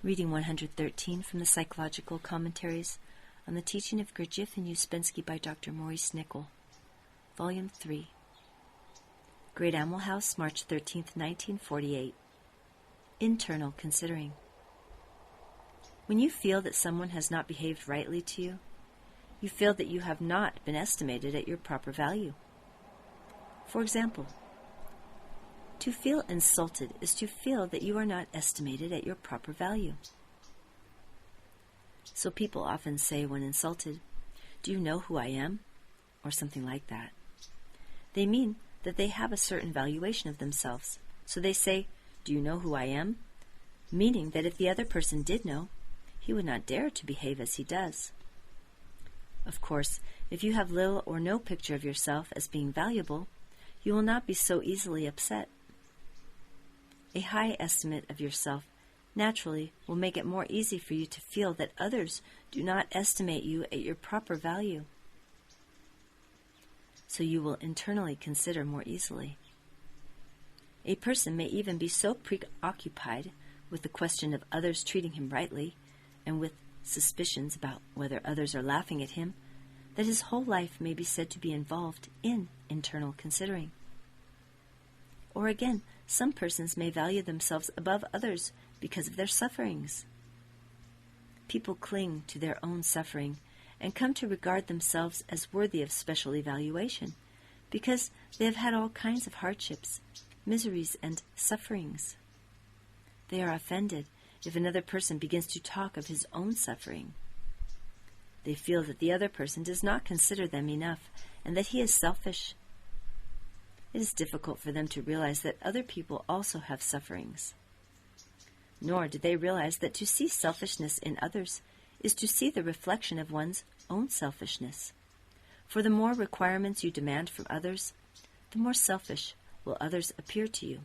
Reading 113 from the Psychological Commentaries on the Teaching of Gurdjieff and Ouspensky by Dr. Maurice Nicoll, Volume 3. Great Animal House, March 13, 1948. Internal Considering. When you feel that someone has not behaved rightly to you, you feel that you have not been estimated at your proper value. For example, to feel insulted is to feel that you are not estimated at your proper value. So people often say when insulted, "Do you know who I am?" or something like that. They mean that they have a certain valuation of themselves. So they say, "Do you know who I am?" meaning that if the other person did know, he would not dare to behave as he does. Of course, if you have little or no picture of yourself as being valuable, you will not be so easily upset. A high estimate of yourself naturally will make it more easy for you to feel that others do not estimate you at your proper value. So you will internally consider more easily. A person may even be so preoccupied with the question of others treating him rightly and with suspicions about whether others are laughing at him that his whole life may be said to be involved in internal considering. Or again, some persons may value themselves above others because of their sufferings. People cling to their own suffering and come to regard themselves as worthy of special evaluation because they have had all kinds of hardships, miseries, and sufferings. They are offended if another person begins to talk of his own suffering. They feel that the other person does not consider them enough and that he is selfish. It is difficult for them to realize that other people also have sufferings. Nor do they realize that to see selfishness in others is to see the reflection of one's own selfishness. For the more requirements you demand from others, the more selfish will others appear to you.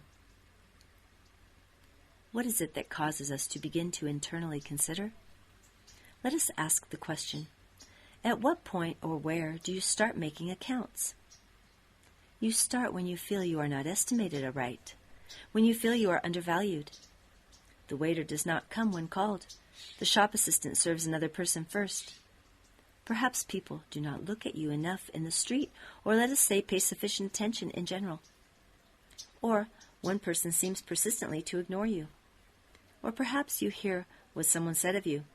What is it that causes us to begin to internally consider? Let us ask the question, at what point or where do you start making accounts? You start when you feel you are not estimated aright, when you feel you are undervalued. The waiter does not come when called. The shop assistant serves another person first. Perhaps people do not look at you enough in the street, or let us say pay sufficient attention in general. Or one person seems persistently to ignore you. Or perhaps you hear what someone said of you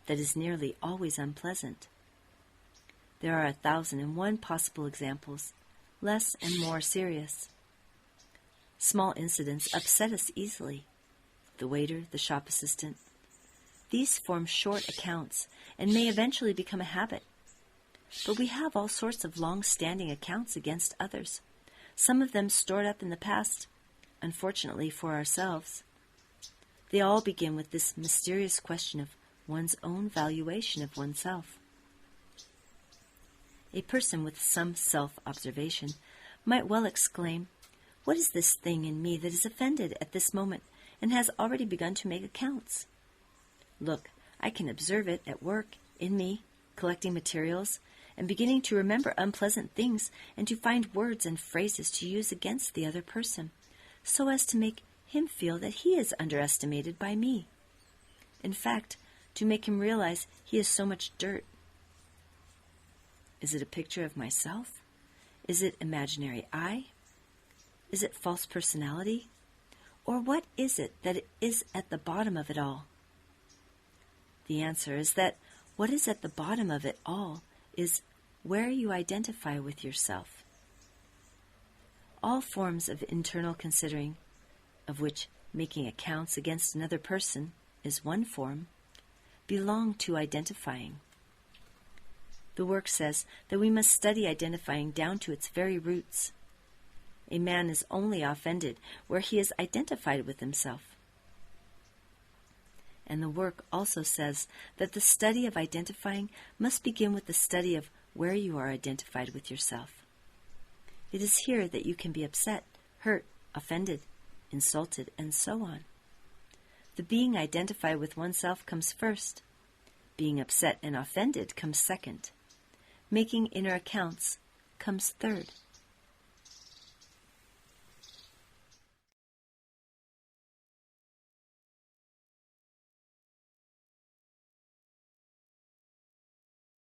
that is nearly always unpleasant. There are 1,001 possible examples, less and more serious. Small incidents upset us easily. The waiter, the shop assistant. These form short accounts and may eventually become a habit. But we have all sorts of long-standing accounts against others, some of them stored up in the past, unfortunately for ourselves. They all begin with this mysterious question of one's own valuation of oneself. A person with some self-observation might well exclaim, "What is this thing in me that is offended at this moment and has already begun to make accounts? Look, I can observe it at work, in me, collecting materials, and beginning to remember unpleasant things and to find words and phrases to use against the other person, so as to make him feel that he is underestimated by me. In fact, to make him realize he is so much dirt. Is it a picture of myself? Is it imaginary I? Is it false personality? Or what is it that is at the bottom of it all?" The answer is that what is at the bottom of it all is where you identify with yourself. All forms of internal considering, of which making accounts against another person is one form, belong to identifying. The work says that we must study identifying down to its very roots. A man is only offended where he is identified with himself. And the work also says that the study of identifying must begin with the study of where you are identified with yourself. It is here that you can be upset, hurt, offended, insulted, and so on. The being identified with oneself comes first. Being upset and offended comes second. Making inner accounts comes third.